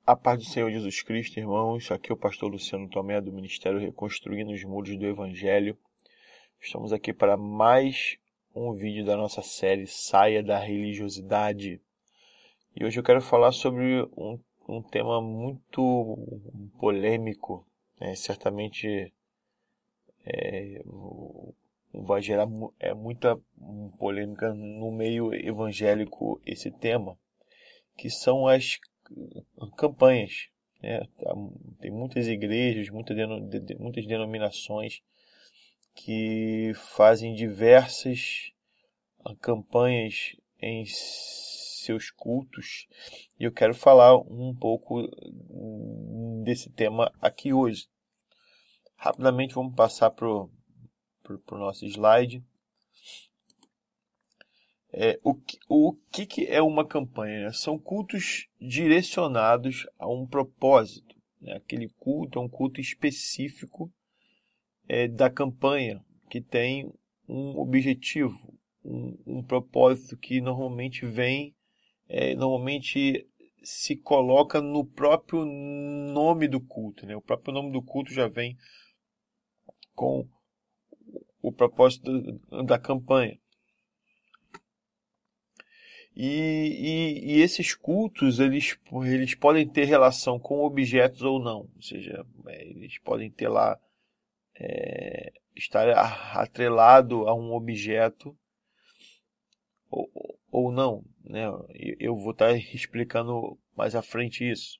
A paz do Senhor Jesus Cristo, irmãos. Aqui é o pastor Luciano Tomé, do Ministério Reconstruindo os Muros do Evangelho. Estamos aqui para mais um vídeo da nossa série Saia da Religiosidade. E hoje eu quero falar sobre um tema muito polêmico. Certamente vai gerar muita polêmica no meio evangélico esse tema, que são as campanhas. Tem muitas igrejas, muitas denominações que fazem diversas campanhas em seus cultos, e eu quero falar um pouco desse tema aqui hoje. Rapidamente vamos passar para o nosso slide. O que é uma campanha? São cultos direcionados a um propósito. Aquele culto é um culto específico da campanha, que tem um objetivo, um propósito que normalmente se coloca no próprio nome do culto. O próprio nome do culto já vem com o propósito da campanha. E esses cultos, eles podem ter relação com objetos ou não. Ou seja, eles podem ter lá, estar atrelado a um objeto ou não. Eu vou estar explicando mais à frente isso.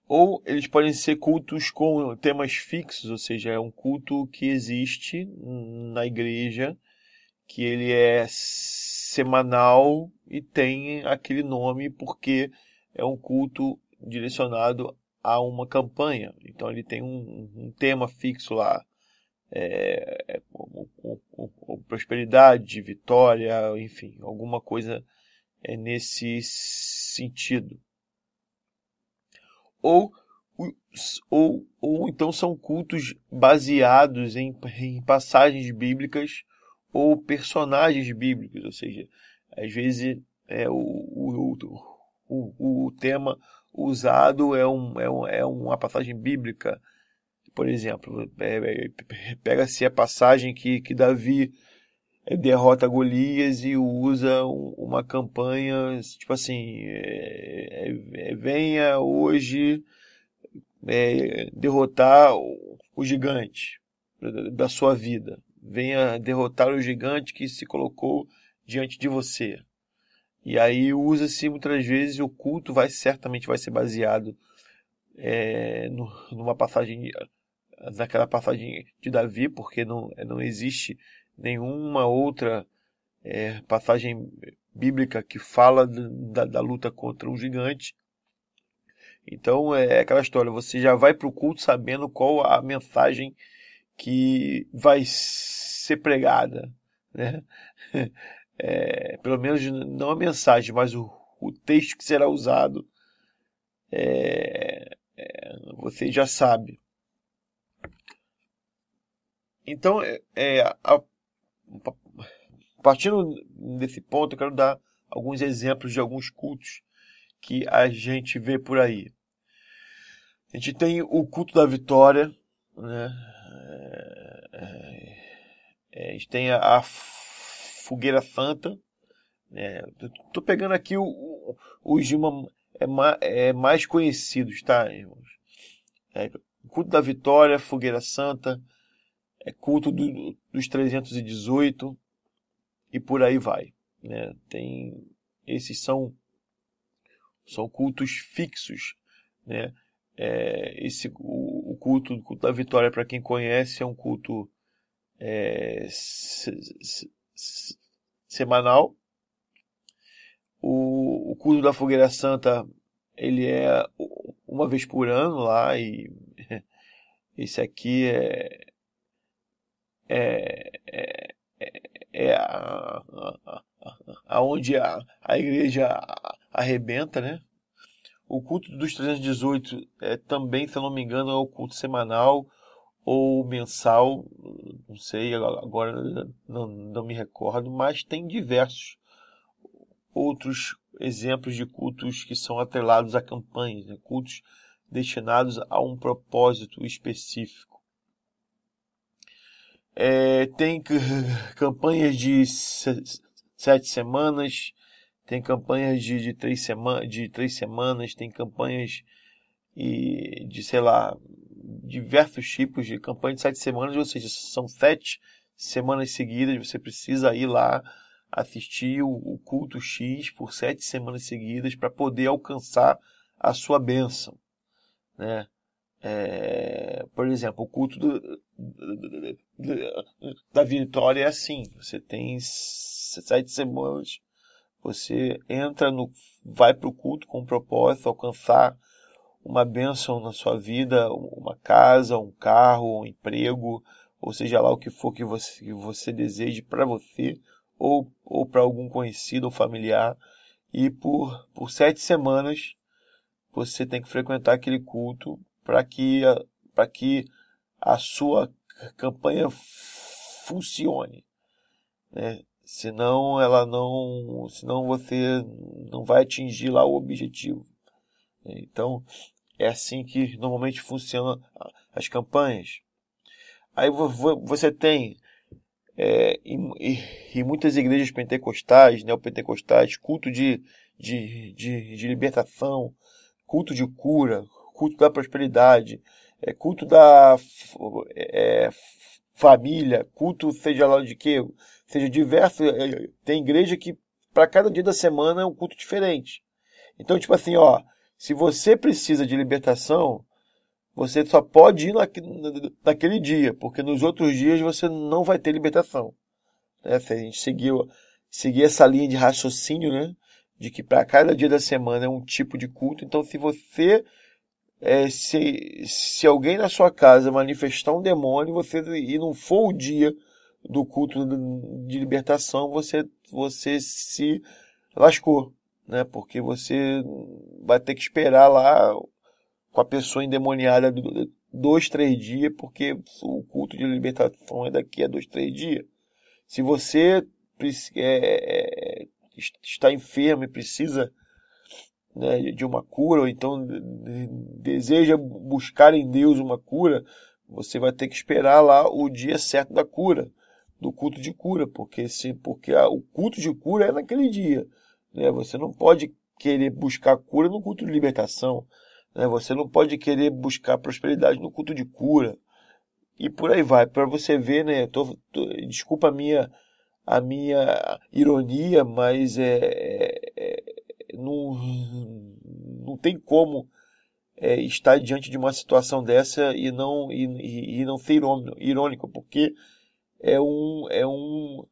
Ou eles podem ser cultos com temas fixos, ou seja, é um culto que existe na igreja, que ele é semanal e tem aquele nome porque é um culto direcionado a uma campanha. Então ele tem um tema fixo lá, prosperidade, vitória, enfim, alguma coisa nesse sentido. Ou então são cultos baseados em passagens bíblicas ou personagens bíblicos, ou seja, às vezes o tema usado é uma passagem bíblica. Por exemplo, pega-se a passagem que Davi derrota Golias e usa uma campanha, tipo assim, venha hoje derrotar o gigante da sua vida. Venha derrotar o gigante que se colocou diante de você. E aí usa-se muitas vezes, o culto certamente vai ser baseado naquela passagem de Davi, porque não existe nenhuma outra passagem bíblica que fala da luta contra um gigante. Então é aquela história, você já vai para o culto sabendo qual a mensagem que vai ser pregada, né? Pelo menos não a mensagem, mas o texto que será usado, você já sabe. Então, partindo desse ponto, eu quero dar alguns exemplos de alguns cultos que a gente vê por aí. A gente tem o culto da vitória, né? A gente tem a fogueira santa. Estou pegando aqui os mais conhecidos, tá, irmãos? Culto da vitória, fogueira santa, culto dos 318 e por aí vai. Esses são cultos fixos, né? O culto da vitória, para quem conhece, é um culto semanal. O culto da fogueira santa, ele é uma vez por ano lá, e esse aqui aonde a igreja arrebenta, né? O culto dos 318 também, se eu não me engano, é o culto semanal ou mensal, não sei, agora não me recordo, mas tem diversos outros exemplos de cultos que são atrelados a campanhas, né? Cultos destinados a um propósito específico. Tem campanhas de 7 semanas, tem campanhas de 3 semanas, tem campanhas de, sei lá, diversos tipos de campanha de 7 semanas, ou seja, são 7 semanas seguidas, você precisa ir lá assistir o culto X por 7 semanas seguidas para poder alcançar a sua bênção, né? Por exemplo, o culto da vitória é assim, você tem 7 semanas, você vai para o culto com o propósito de alcançar uma bênção na sua vida, uma casa, um carro, um emprego, ou seja lá o que for que você deseje para você ou para algum conhecido ou familiar. E por 7 semanas você tem que frequentar aquele culto para que a sua campanha funcione, né? Senão você não vai atingir lá o objetivo. Então, é assim que normalmente funcionam as campanhas. Aí você tem, em muitas igrejas pentecostais, neopentecostais, culto de libertação, culto de cura, culto da prosperidade, culto da família, culto seja lá de quê, seja diverso. Tem igreja que para cada dia da semana é um culto diferente. Então, tipo assim, se você precisa de libertação, você só pode ir naquele dia, porque nos outros dias você não vai ter libertação. Se a gente seguir essa linha de raciocínio, né, de que para cada dia da semana é um tipo de culto, então se você, se alguém na sua casa manifestar um demônio e não for o dia do culto de libertação, você se lascou, né? Porque você vai ter que esperar lá com a pessoa endemoniada 2, 3 dias, porque o culto de libertação é daqui a 2, 3 dias. Se você está enfermo e precisa, né, de uma cura, ou então deseja buscar em Deus uma cura, você vai ter que esperar lá o dia certo da cura, do culto de cura, porque o culto de cura é naquele dia, né? Você não pode querer buscar cura no culto de libertação, né? Você não pode querer buscar prosperidade no culto de cura, e por aí vai, para você ver, né? Desculpa a minha ironia, mas não tem como estar diante de uma situação dessa e não ser irônico, porque é um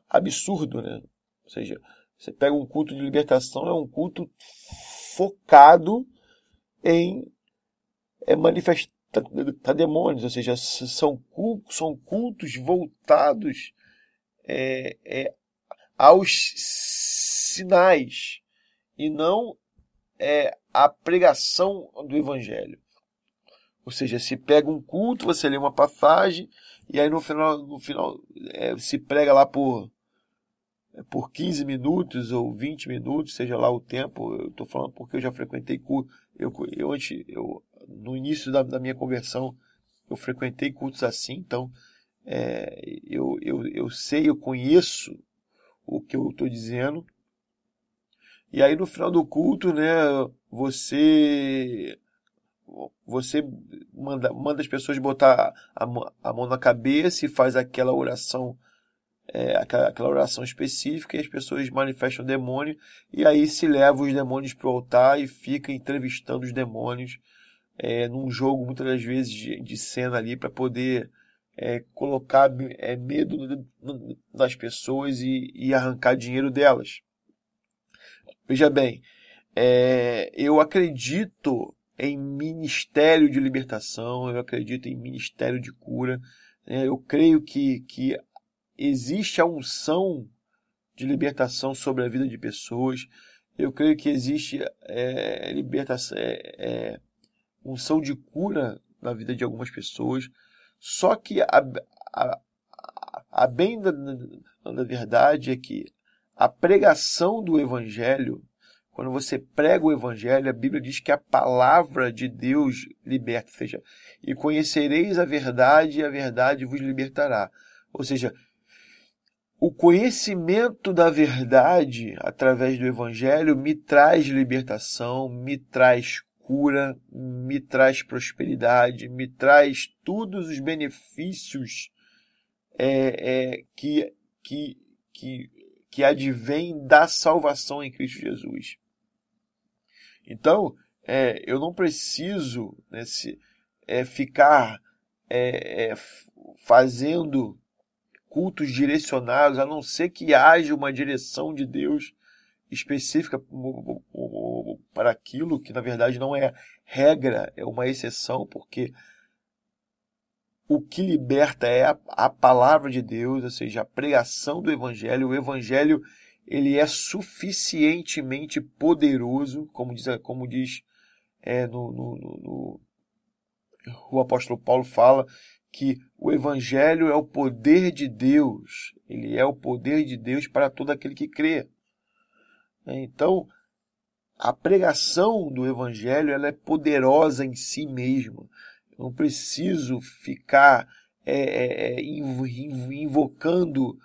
absurdo, né? Ou seja, você pega um culto de libertação, é um culto focado em manifestar demônios, ou seja, são cultos voltados aos sinais e não à pregação do evangelho. Ou seja, se pega um culto, você lê uma passagem e aí no final se prega lá por 15 minutos ou 20 minutos, seja lá o tempo. Eu estou falando porque eu já frequentei culto. No início da minha conversão, eu frequentei cultos assim, então eu sei, eu conheço o que eu estou dizendo. E aí no final do culto, né, você manda as pessoas botar a mão na cabeça e faz aquela oração, aquela oração específica, e as pessoas manifestam o demônio, e aí se leva os demônios para o altar e fica entrevistando os demônios, num jogo muitas das vezes de cena ali, para poder colocar medo nas pessoas e arrancar dinheiro delas. Veja bem, eu acredito em ministério de libertação, eu acredito em ministério de cura, eu creio que existe a unção de libertação sobre a vida de pessoas, eu creio que existe libertação, unção de cura na vida de algumas pessoas, só que a bem da verdade é que a pregação do evangelho, quando você prega o evangelho, a Bíblia diz que a palavra de Deus liberta, ou seja, e conhecereis a verdade e a verdade vos libertará. Ou seja, o conhecimento da verdade através do evangelho me traz libertação, me traz cura, me traz prosperidade, me traz todos os benefícios que advêm da salvação em Cristo Jesus. Então, eu não preciso, né, ficar fazendo cultos direcionados, a não ser que haja uma direção de Deus específica para aquilo, que na verdade não é regra, é uma exceção, porque o que liberta é a palavra de Deus, ou seja, a pregação do Evangelho. O Evangelho, ele é suficientemente poderoso, como diz o apóstolo Paulo fala, que o Evangelho é o poder de Deus. Ele é o poder de Deus para todo aquele que crê. Então, a pregação do Evangelho, ela é poderosa em si mesma. Eu não preciso ficar invocando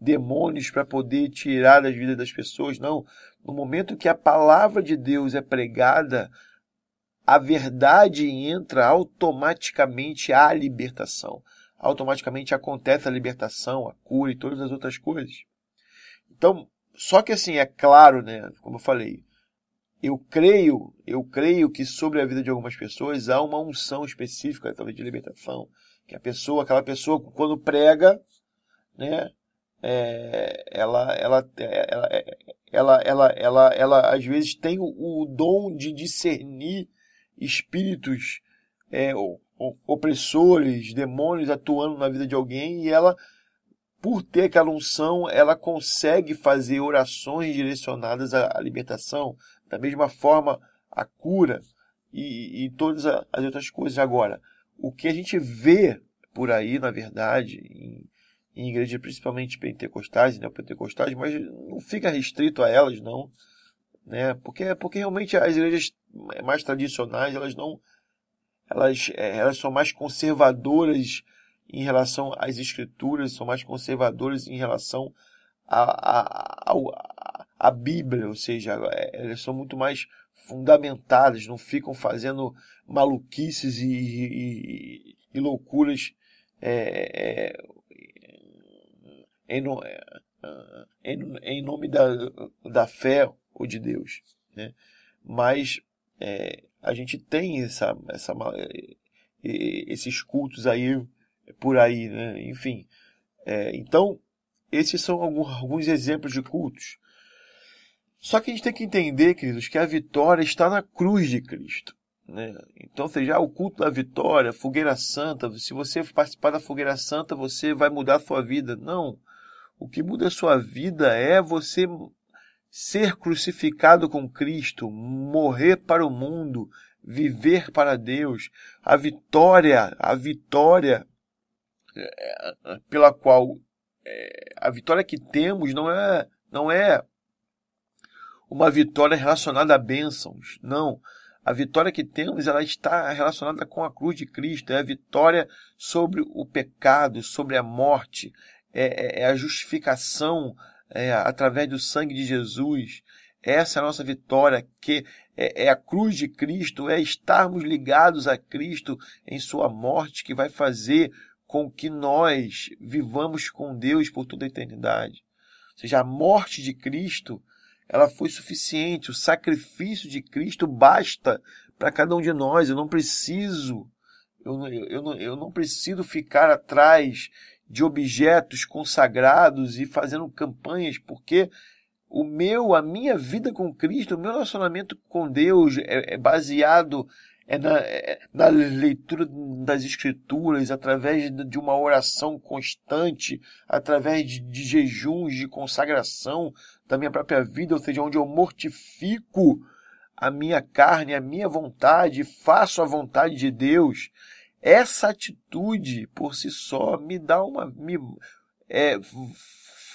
demônios para poder tirar das vidas das pessoas. Não. No momento que a palavra de Deus é pregada, a verdade entra, automaticamente a libertação. Automaticamente acontece a libertação, a cura e todas as outras coisas. Então, só que assim, é claro, né, como eu falei, eu creio que sobre a vida de algumas pessoas há uma unção específica, talvez de libertação, que aquela pessoa quando prega, né, ela às vezes tem o dom de discernir espíritos opressores, demônios atuando na vida de alguém, e ela, por ter aquela unção, ela consegue fazer orações direcionadas à libertação, da mesma forma a cura e todas as outras coisas. Agora, o que a gente vê por aí, na verdade, em igrejas principalmente pentecostais e neopentecostais, mas não fica restrito a elas, não, né? Porque realmente as igrejas mais tradicionais, elas são mais conservadoras em relação às escrituras, são mais conservadoras em relação à Bíblia, ou seja, elas são muito mais fundamentadas, não ficam fazendo maluquices e loucuras em nome da fé ou de Deus, né? Mas a gente tem esses cultos aí por aí, né? Enfim, então esses são alguns exemplos de cultos. Só que a gente tem que entender, queridos, que a vitória está na cruz de Cristo, né? Então, seja o culto da vitória, fogueira santa, se você participar da fogueira santa, você vai mudar a sua vida. Não. O que muda a sua vida é você ser crucificado com Cristo, morrer para o mundo, viver para Deus. A vitória pela qual a vitória que temos não é uma vitória relacionada a bênçãos, não. A vitória que temos, ela está relacionada com a cruz de Cristo, é a vitória sobre o pecado, sobre a morte, é a justificação através do sangue de Jesus. Essa é a nossa vitória, que é a cruz de Cristo, é estarmos ligados a Cristo em sua morte, que vai fazer com que nós vivamos com Deus por toda a eternidade. Ou seja, a morte de Cristo, ela foi suficiente. O sacrifício de Cristo basta para cada um de nós. Eu não preciso ficar atrás de objetos consagrados e fazendo campanhas, porque a minha vida com Cristo, o meu relacionamento com Deus é baseado na leitura das Escrituras, através de uma oração constante, através de jejuns, de consagração da minha própria vida, ou seja, onde eu mortifico a minha carne, a minha vontade, faço a vontade de Deus. Essa atitude, por si só,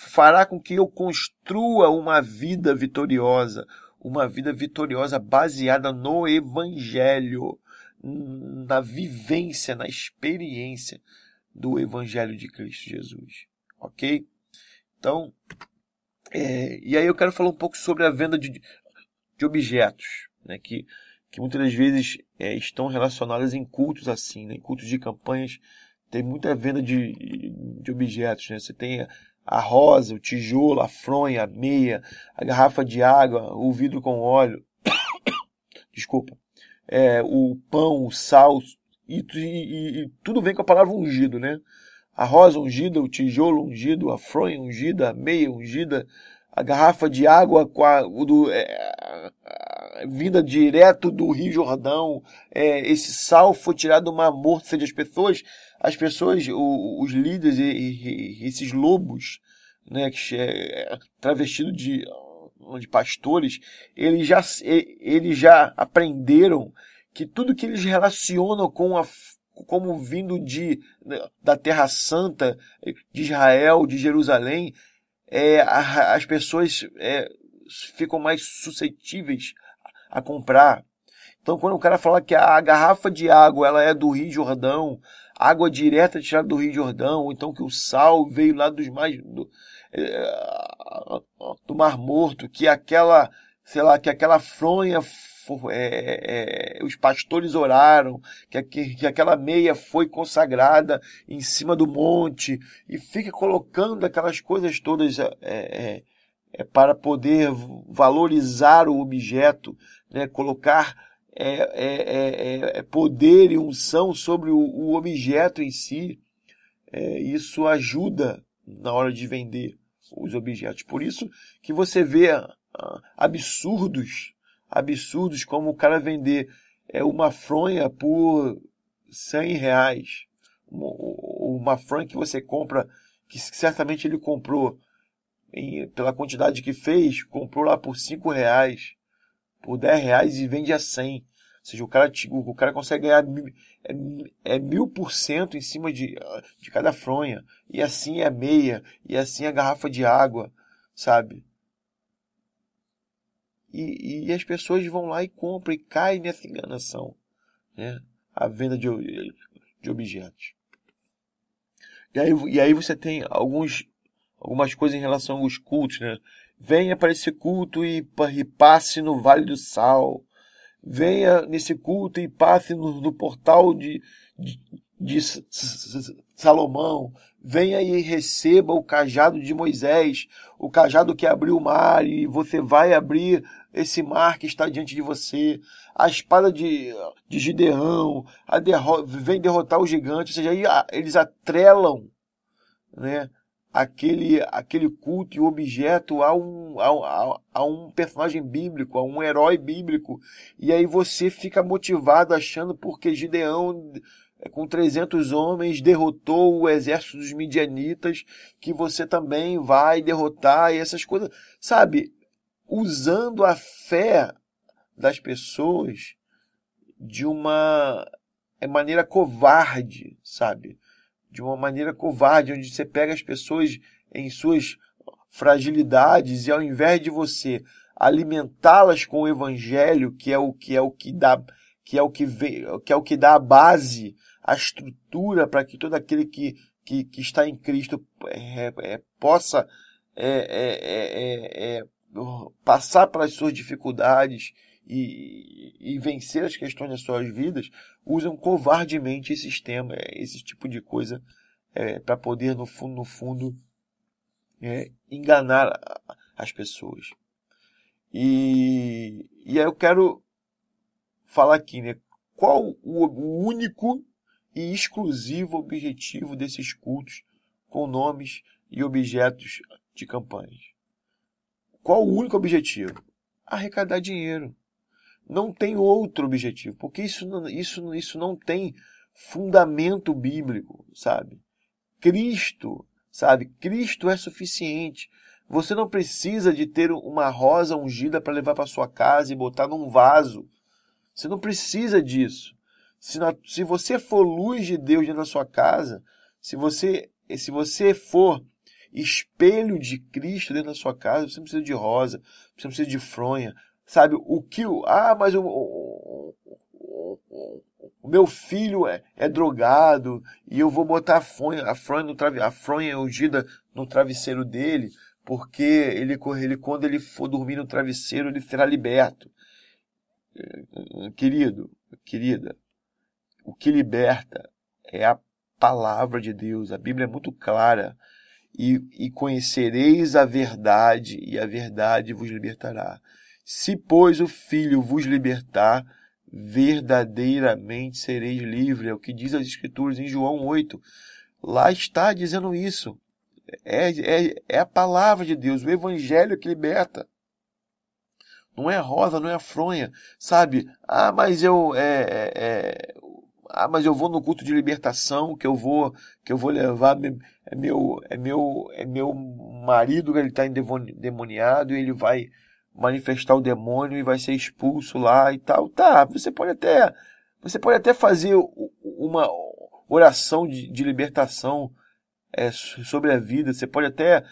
fará com que eu construa uma vida vitoriosa, uma vida vitoriosa baseada no Evangelho, na vivência, na experiência do Evangelho de Cristo Jesus. Ok? Então, e aí eu quero falar um pouco sobre a venda de objetos, né, que muitas das vezes estão relacionadas em cultos assim, né, em cultos de campanhas. Tem muita venda de objetos, né? Você tem a rosa, o tijolo, a fronha, a meia, a garrafa de água, o vidro com óleo, desculpa, o pão, o sal, e tudo vem com a palavra ungido, né? A rosa ungida, o tijolo ungido, a fronha ungida, a meia ungida, a garrafa de água vinda direto do Rio Jordão, esse sal foi tirado do Mar Morto, ou seja, as pessoas, os líderes e esses lobos, né, travestidos de pastores, eles já aprenderam que tudo que eles relacionam como vindo da Terra Santa, de Israel, de Jerusalém, as pessoas ficam mais suscetíveis a comprar. Então, quando o cara fala que a garrafa de água ela é do Rio Jordão, água direta tirada do Rio Jordão, ou então que o sal veio lá do Mar Morto, que aquela fronha os pastores oraram, que aquela meia foi consagrada em cima do monte, e fica colocando aquelas coisas todas para poder valorizar o objeto, né? Colocar poder e unção sobre o objeto em si. Isso ajuda na hora de vender os objetos. Por isso que você vê absurdos como o cara vender uma fronha por R$100. Uma fronha que você compra, que certamente ele comprou pela quantidade que fez, comprou lá por R$5, por R$10 e vende a 100. Ou seja, o cara consegue ganhar 1000% em cima de cada fronha. E assim é a meia, e assim é a garrafa de água, sabe? E as pessoas vão lá e compram e caem nessa enganação, né? A venda de objetos. E aí você tem algumas coisas em relação aos cultos, né? Venha para esse culto e passe no Vale do Sal. Venha nesse culto e passe no portal de Salomão. Venha e receba o cajado de Moisés, o cajado que abriu o mar, e você vai abrir esse mar que está diante de você. A espada de Gideão, vem derrotar o gigante. Ou seja, aí eles atrelam, né, aquele culto e o objeto a um personagem bíblico, a um herói bíblico. E aí você fica motivado achando porque Gideão, com 300 homens, derrotou o exército dos midianitas, que você também vai derrotar, e essas coisas, sabe? Usando a fé das pessoas de uma maneira covarde, sabe? De uma maneira covarde, onde você pega as pessoas em suas fragilidades e ao invés de você alimentá-las com o evangelho, que é o que dá a base, a estrutura para que todo aquele que está em Cristo possa passar pelas suas dificuldades e vencer as questões das suas vidas, usam covardemente esse tipo de coisa para poder, no fundo, enganar as pessoas. E aí eu quero falar aqui, né, qual o único e exclusivo objetivo desses cultos com nomes e objetos de campanhas. Qual o único objetivo? Arrecadar dinheiro. Não tem outro objetivo, porque isso não tem fundamento bíblico, sabe? Cristo é suficiente. Você não precisa de ter uma rosa ungida para levar para sua casa e botar num vaso. Você não precisa disso. Se você for luz de Deus dentro da sua casa, se você for espelho de Cristo dentro da sua casa, você não precisa de rosa, você não precisa de fronha, Sabe, mas o meu filho é drogado e eu vou botar a fronha ungida no travesseiro dele, porque quando ele for dormir no travesseiro, ele será liberto. Querido, querida, o que liberta é a palavra de Deus. A Bíblia é muito clara. E conhecereis a verdade, e a verdade vos libertará. Se, pois, o Filho vos libertar, verdadeiramente sereis livres. É o que diz as Escrituras em João 8. Lá está dizendo isso. É a palavra de Deus, o Evangelho que liberta. Não é rosa, não é fronha. Sabe? Mas eu vou no culto de libertação, que eu vou levar meu marido, que ele está endemoniado, e ele vai manifestar o demônio e vai ser expulso lá e tal. Tá, você pode até fazer uma oração de libertação sobre a vida. Você pode até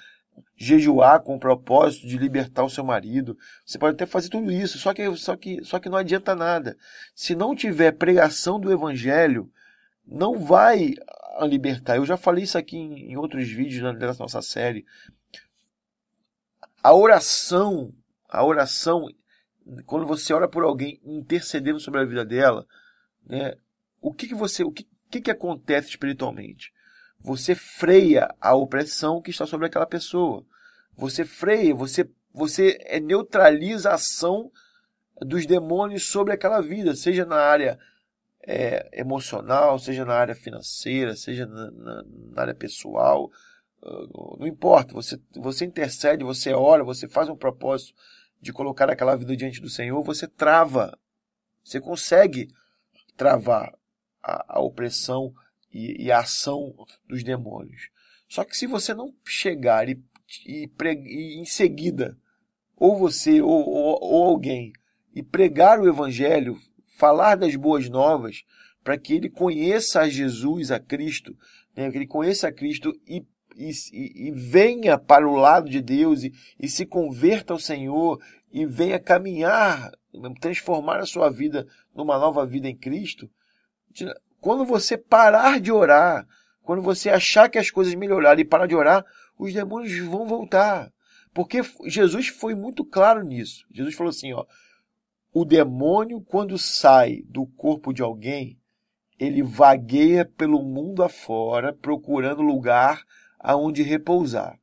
jejuar com o propósito de libertar o seu marido. Você pode até fazer tudo isso, só que não adianta nada. Se não tiver pregação do Evangelho, não vai libertar. Eu já falei isso aqui em outros vídeos da nossa série. A oração, quando você ora por alguém intercedendo sobre a vida dela, né, o que acontece espiritualmente? Você freia a opressão que está sobre aquela pessoa. Você freia, você neutraliza a ação dos demônios sobre aquela vida, seja na área emocional, seja na área financeira, seja na área pessoal. Não importa, você intercede, você ora, você faz um propósito de colocar aquela vida diante do Senhor, você trava, você consegue travar a opressão e a ação dos demônios. Só que se você não chegar e em seguida, ou você ou alguém, e pregar o Evangelho, falar das boas novas, para que ele conheça a Jesus, a Cristo, né, que ele conheça a Cristo e venha para o lado de Deus e se converta ao Senhor e venha caminhar, transformar a sua vida numa nova vida em Cristo. Quando você parar de orar, quando você achar que as coisas melhoraram e parar de orar, os demônios vão voltar. Porque Jesus foi muito claro nisso. Jesus falou assim, o demônio, quando sai do corpo de alguém, ele vagueia pelo mundo afora, procurando lugar aonde repousar.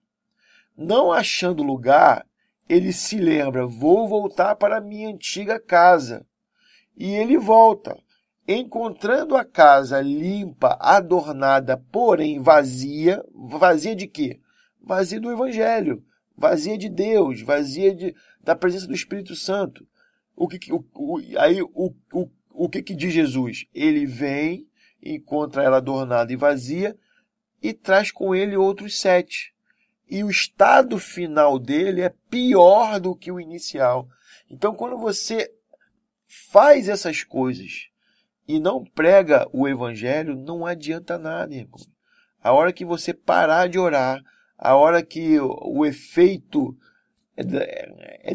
Não achando lugar, ele se lembra, vou voltar para a minha antiga casa. E ele volta. Encontrando a casa limpa, adornada, porém vazia. Vazia de quê? Vazia do Evangelho, vazia de Deus, vazia da presença do Espírito Santo. O que diz Jesus? Ele vem, encontra ela adornada e vazia e traz com ele outros 7. E o estado final dele é pior do que o inicial. Então, quando você faz essas coisas e não prega o Evangelho, não adianta nada, irmão. A hora que você parar de orar, a hora que o efeito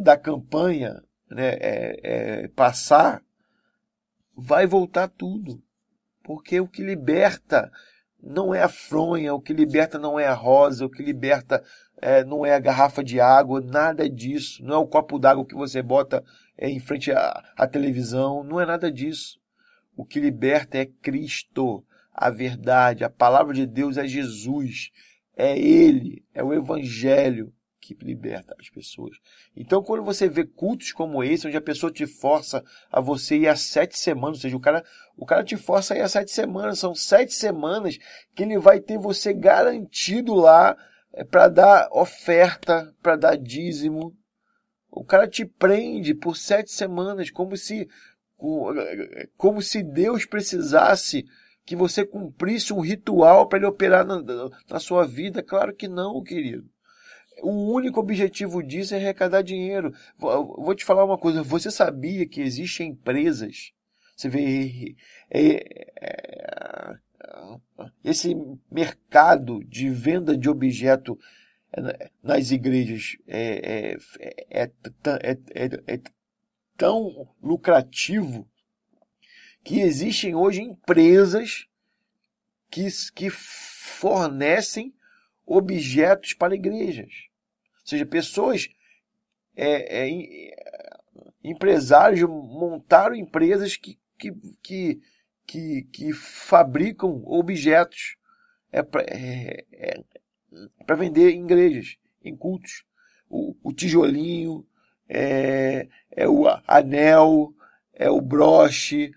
da campanha, né, passar, vai voltar tudo. Porque o que liberta não é a fronha, o que liberta não é a rosa, o que liberta não é a garrafa de água, nada disso. Não é o copo d'água que você bota em frente à televisão, não é nada disso. O que liberta é Cristo, a verdade, a palavra de Deus é Jesus, é Ele, é o Evangelho que liberta as pessoas. Então, quando você vê cultos como esse, onde a pessoa te força a você ir a 7 semanas, ou seja, o cara te força a ir a 7 semanas, são 7 semanas que ele vai ter você garantido lá para dar oferta, para dar dízimo. O cara te prende por 7 semanas, como se Deus precisasse que você cumprisse um ritual para ele operar na sua vida. Claro que não, querido. O único objetivo disso é arrecadar dinheiro. Vou te falar uma coisa. Você sabia que existem empresas? Você vê esse mercado de venda de objeto nas igrejas é tão lucrativo que existem hoje empresas que fornecem objetos para igrejas. Ou seja, pessoas, empresários montaram empresas que fabricam objetos para vender em igrejas, em cultos. O tijolinho, o anel, o broche,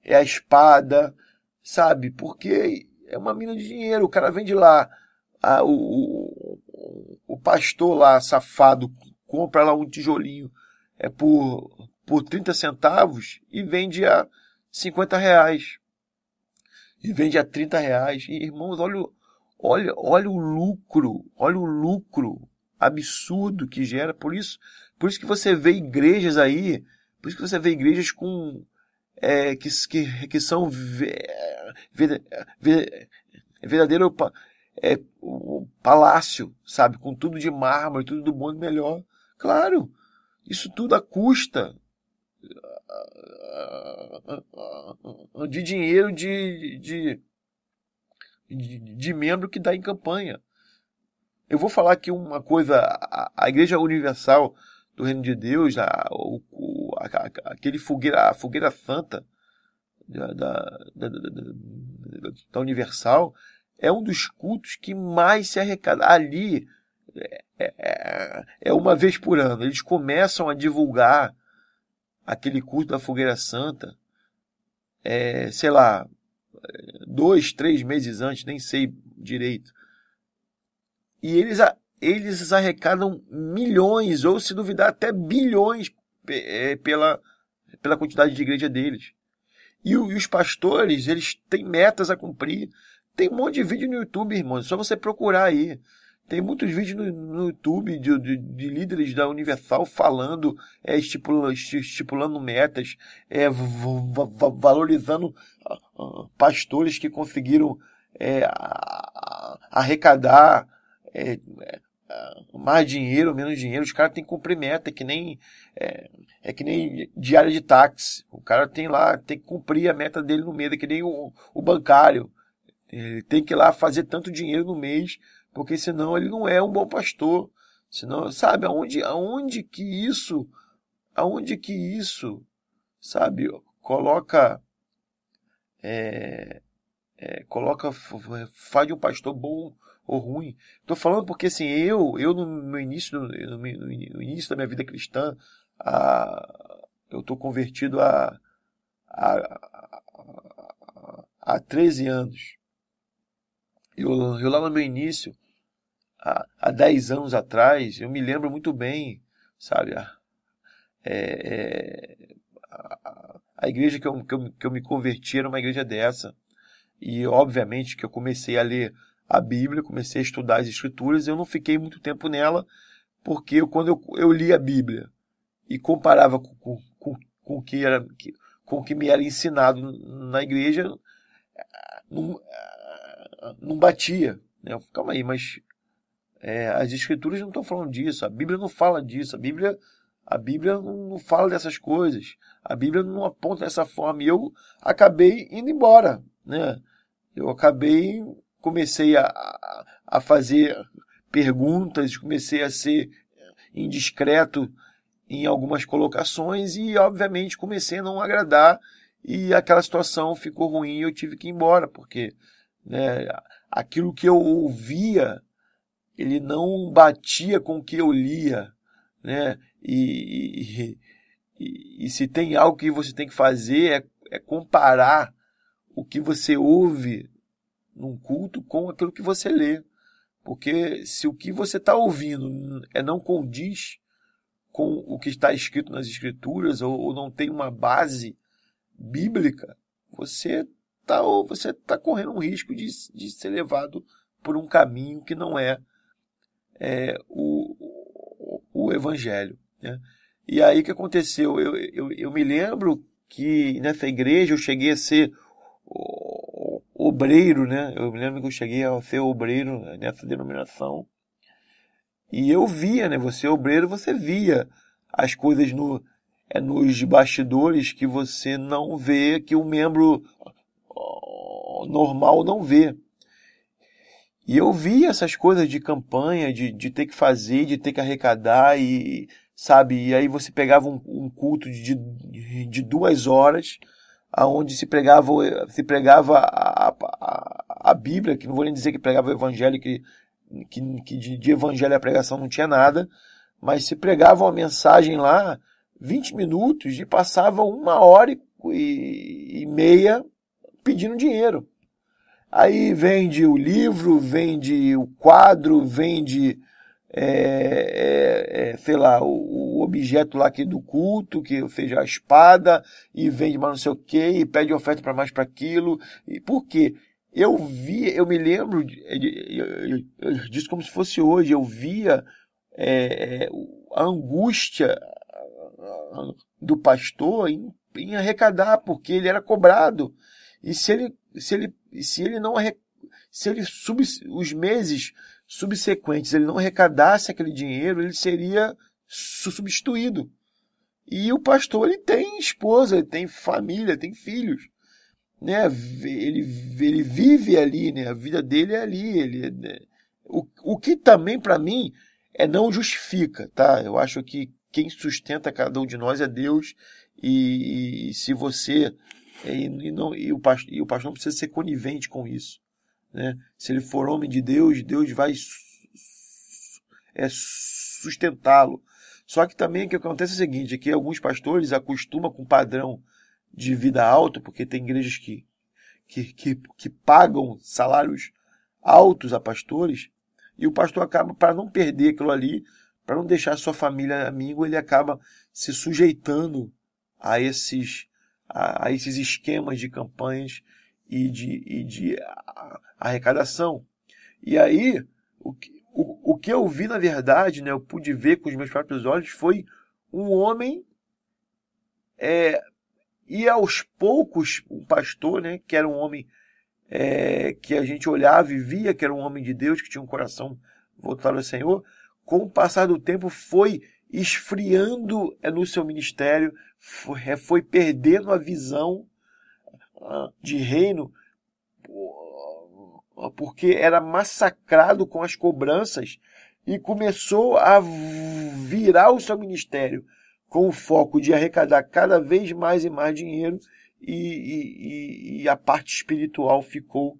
a espada, sabe? Porque é uma mina de dinheiro. O cara vende lá, o pastor lá, safado, compra lá um tijolinho por 30 centavos e vende a R$50. E vende a R$30. E, irmãos, olha o lucro absurdo que gera. Por isso que você vê igrejas aí, por isso que você vê igrejas com que são verdadeiro palácio, sabe, com tudo de mármore, tudo do bom e do melhor. Claro, isso tudo à custa de dinheiro de membro que dá em campanha. Eu vou falar aqui uma coisa, a Igreja Universal do Reino de Deus, a fogueira santa da Universal, é um dos cultos que mais se arrecada. Ali é uma vez por ano. Eles começam a divulgar aquele culto da fogueira santa, sei lá, 2, 3 meses antes, nem sei direito. E eles arrecadam milhões, ou se duvidar, até bilhões pela quantidade de igreja deles. E os pastores, eles têm metas a cumprir. Tem um monte de vídeo no YouTube, irmãos, é só você procurar aí. Tem muitos vídeos no YouTube de líderes da Universal falando, estipulando metas, valorizando pastores que conseguiram arrecadar mais dinheiro, menos dinheiro. Os caras têm que cumprir meta, que nem diária de táxi. O cara tem que cumprir a meta dele no mês, é que nem o bancário. Ele tem que ir lá fazer tanto dinheiro no mês, porque senão ele não é um bom pastor. Senão, sabe, aonde que isso, sabe, faz de um pastor bom ou ruim. Estou falando porque assim, eu no início da minha vida cristã, eu estou convertido há 13 anos. Eu lá no meu início, há 10 anos atrás, eu me lembro muito bem, sabe, a igreja que eu me converti era uma igreja dessa. E obviamente que eu comecei a ler a Bíblia, comecei a estudar as Escrituras, eu não fiquei muito tempo nela, porque quando eu li a Bíblia e comparava com o que me era ensinado na igreja, não batia. Né? Calma aí, mas as Escrituras não estão falando disso, a Bíblia não fala disso, a Bíblia não fala dessas coisas, a Bíblia não aponta dessa forma, e eu acabei indo embora, né? Comecei a fazer perguntas, comecei a ser indiscreto em algumas colocações e, obviamente, comecei a não agradar e aquela situação ficou ruim e eu tive que ir embora, porque, né, aquilo que eu ouvia, ele não batia com o que eu lia, né? E se tem algo que você tem que fazer é comparar o que você ouve num culto com aquilo que você lê. Porque se o que você está ouvindo não condiz com o que está escrito nas Escrituras ou não tem uma base bíblica, você está correndo um risco de ser levado por um caminho que não é o Evangelho. Né? E aí o que aconteceu? Eu me lembro que nessa igreja eu cheguei a ser obreiro, né? Eu me lembro que eu cheguei a ser obreiro nessa denominação. E eu via, né? Você obreiro, você via as coisas é nos bastidores que você não vê, que o membro normal não vê. E eu vi essas coisas de campanha, de ter que fazer, de ter que arrecadar, e sabe, e aí você pegava um culto de 2 horas, aonde se pregava a Bíblia, que não vou nem dizer que pregava o Evangelho, que de Evangelho a pregação não tinha nada, mas se pregava uma mensagem lá, 20 minutos, e passava 1 hora e meia pedindo dinheiro. Aí vende o livro, vende o quadro, vende, sei lá, o objeto lá aqui do culto, que seja a espada, e vende mais não sei o quê, e pede oferta para mais para aquilo. E por quê? Eu me lembro disso como se fosse hoje. Eu via a angústia do pastor em arrecadar, porque ele era cobrado. E se ele não os meses subsequentes ele não arrecadasse aquele dinheiro, ele seria substituído. E o pastor, ele tem esposa, ele tem família, tem filhos, né? Ele vive ali, né? A vida dele é ali. Né? O que também para mim não justifica, tá? Eu acho que quem sustenta cada um de nós é Deus, e se você o pastor não precisa ser conivente com isso, né? Se ele for homem de Deus, Deus vai sustentá-lo. Só que também o que acontece é o seguinte, é que alguns pastores acostumam com padrão de vida alto, porque tem igrejas que pagam salários altos a pastores, e o pastor acaba, para não perder aquilo ali, para não deixar sua família amigo, ele acaba se sujeitando a esses esquemas de campanhas e de arrecadação. E aí, o que eu vi, na verdade, né, eu pude ver com os meus próprios olhos, foi um homem, e aos poucos, um pastor, né, que era um homem que a gente olhava e via que era um homem de Deus, que tinha um coração voltado ao Senhor, com o passar do tempo foi esfriando no seu ministério, foi perdendo a visão de reino, porque era massacrado com as cobranças, e começou a virar o seu ministério com o foco de arrecadar cada vez mais e mais dinheiro, e a parte espiritual ficou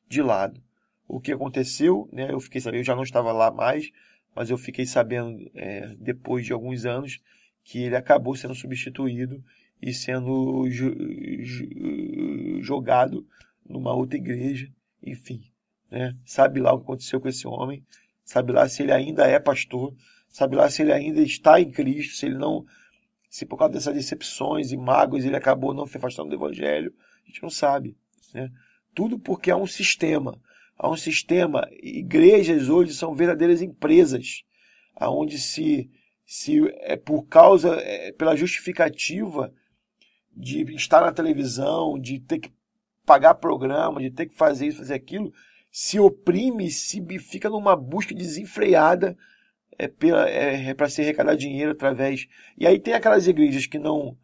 de lado. O que aconteceu, né, eu fiquei sabendo, eu já não estava lá mais, mas eu fiquei sabendo depois de alguns anos que ele acabou sendo substituído e sendo jogado numa outra igreja, enfim, né? Sabe lá o que aconteceu com esse homem, sabe lá se ele ainda é pastor, sabe lá se ele ainda está em Cristo, se por causa dessas decepções e mágoas ele acabou não se afastando do Evangelho, a gente não sabe, né? Tudo porque há um sistema. Igrejas hoje são verdadeiras empresas, onde se por causa, pela justificativa de estar na televisão, de ter que pagar programa, de ter que fazer isso, fazer aquilo, se oprime, fica numa busca desenfreada para se arrecadar dinheiro através. E aí tem aquelas igrejas que não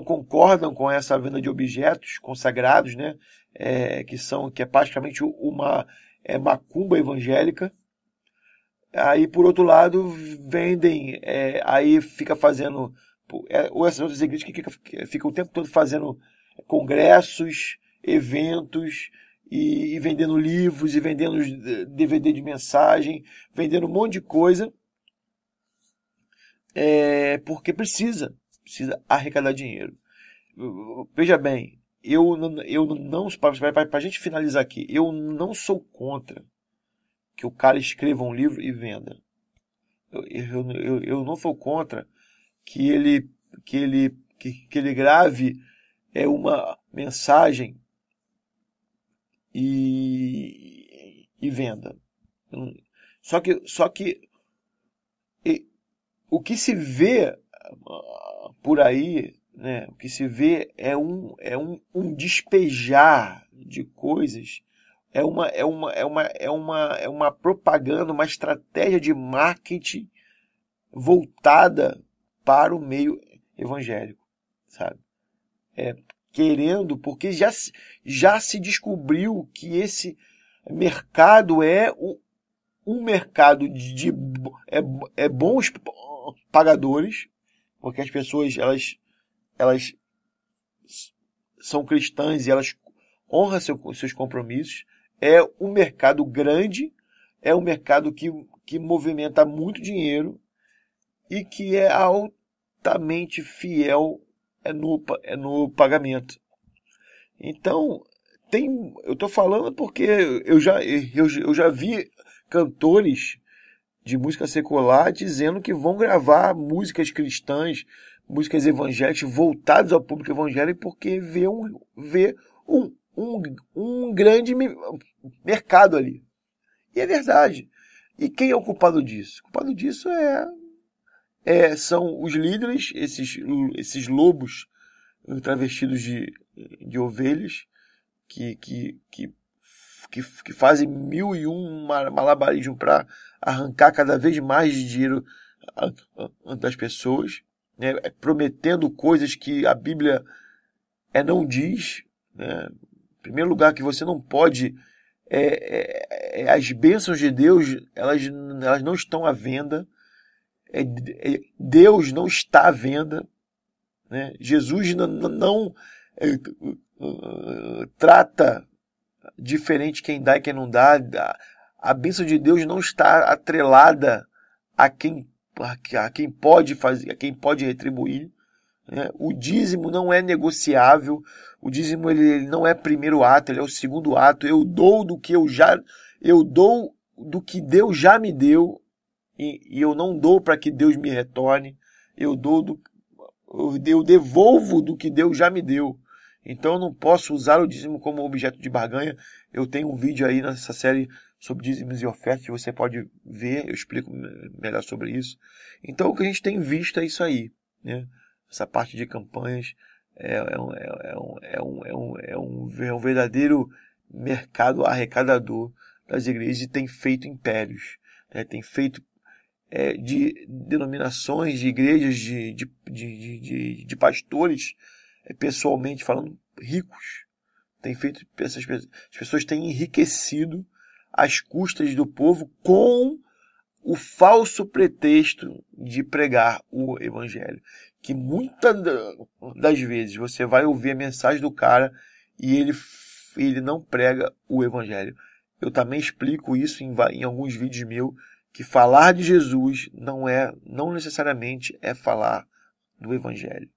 concordam com essa venda de objetos consagrados, né? Que é praticamente uma macumba evangélica. Aí, por outro lado, vendem, aí fica fazendo, ou essas outras igrejas que ficam o tempo todo fazendo congressos, eventos, e vendendo livros, e vendendo DVD de mensagem, vendendo um monte de coisa, porque precisa arrecadar dinheiro. Veja bem, eu não, para a gente finalizar aqui, eu não sou contra que o cara escreva um livro e venda. Eu não sou contra que ele grave uma mensagem e venda. Só que o que se vê por aí, né, o que se vê é um despejar de coisas, é uma propaganda, uma estratégia de marketing voltada para o meio evangélico, sabe? Querendo, porque já se descobriu que esse mercado é um mercado de bons pagadores, porque as pessoas elas são cristãs e elas honram seus compromissos. É um mercado grande, é um mercado que movimenta muito dinheiro e que é altamente fiel no pagamento. Então, eu estou falando porque eu já vi cantores de música secular dizendo que vão gravar músicas cristãs, músicas evangélicas voltadas ao público evangélico porque vê um grande mercado ali. E é verdade. E quem é o culpado disso? O culpado disso são os líderes, esses lobos travestidos de ovelhas que fazem 1001 malabarismo para arrancar cada vez mais dinheiro das pessoas, né, prometendo coisas que a Bíblia não diz. Né? Em primeiro lugar, que você não pode... as bênçãos de Deus, elas não estão à venda. Deus não está à venda. Né? Jesus não trata diferente quem dá e quem não dá. A bênção de Deus não está atrelada a quem pode fazer, a quem pode retribuir. Né? O dízimo não é negociável. O dízimo ele não é primeiro ato, ele é o segundo ato. Eu dou do que Deus já me deu e eu não dou para que Deus me retorne. Eu devolvo do que Deus já me deu. Então eu não posso usar o dízimo como objeto de barganha. Eu tenho um vídeo aí nessa série sobre dízimos e ofertas, você pode ver, eu explico melhor sobre isso. Então o que a gente tem visto é isso aí, né? Essa parte de campanhas é um verdadeiro mercado arrecadador das igrejas e tem feito impérios, né? Tem feito de denominações, de igrejas, de pastores, pessoalmente falando, ricos. Tem feito, as pessoas têm enriquecido às custas do povo com o falso pretexto de pregar o evangelho. Que muitas das vezes você vai ouvir a mensagem do cara e ele não prega o evangelho. Eu também explico isso em alguns vídeos meus, que falar de Jesus não necessariamente é falar do evangelho.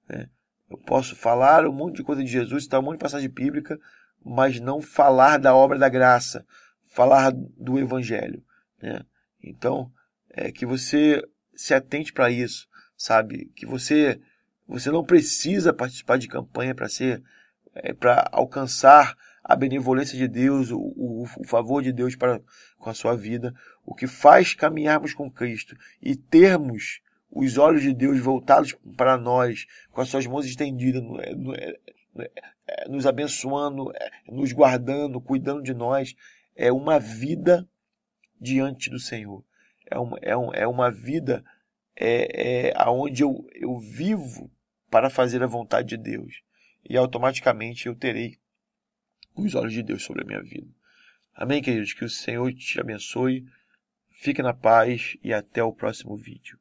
Né? Eu posso falar um monte de coisa de Jesus, citar um monte de passagem bíblica, mas não falar da obra da graça, falar do evangelho. Né? Então, que você se atente para isso, sabe? Que você não precisa participar de campanha para alcançar a benevolência de Deus, o favor de Deus com a sua vida. O que faz caminharmos com Cristo e termos os olhos de Deus voltados para nós, com as suas mãos estendidas, nos abençoando, nos guardando, cuidando de nós, é uma vida diante do Senhor. É uma vida onde eu vivo para fazer a vontade de Deus. E automaticamente eu terei os olhos de Deus sobre a minha vida. Amém, queridos? Que o Senhor te abençoe. Fique na paz e até o próximo vídeo.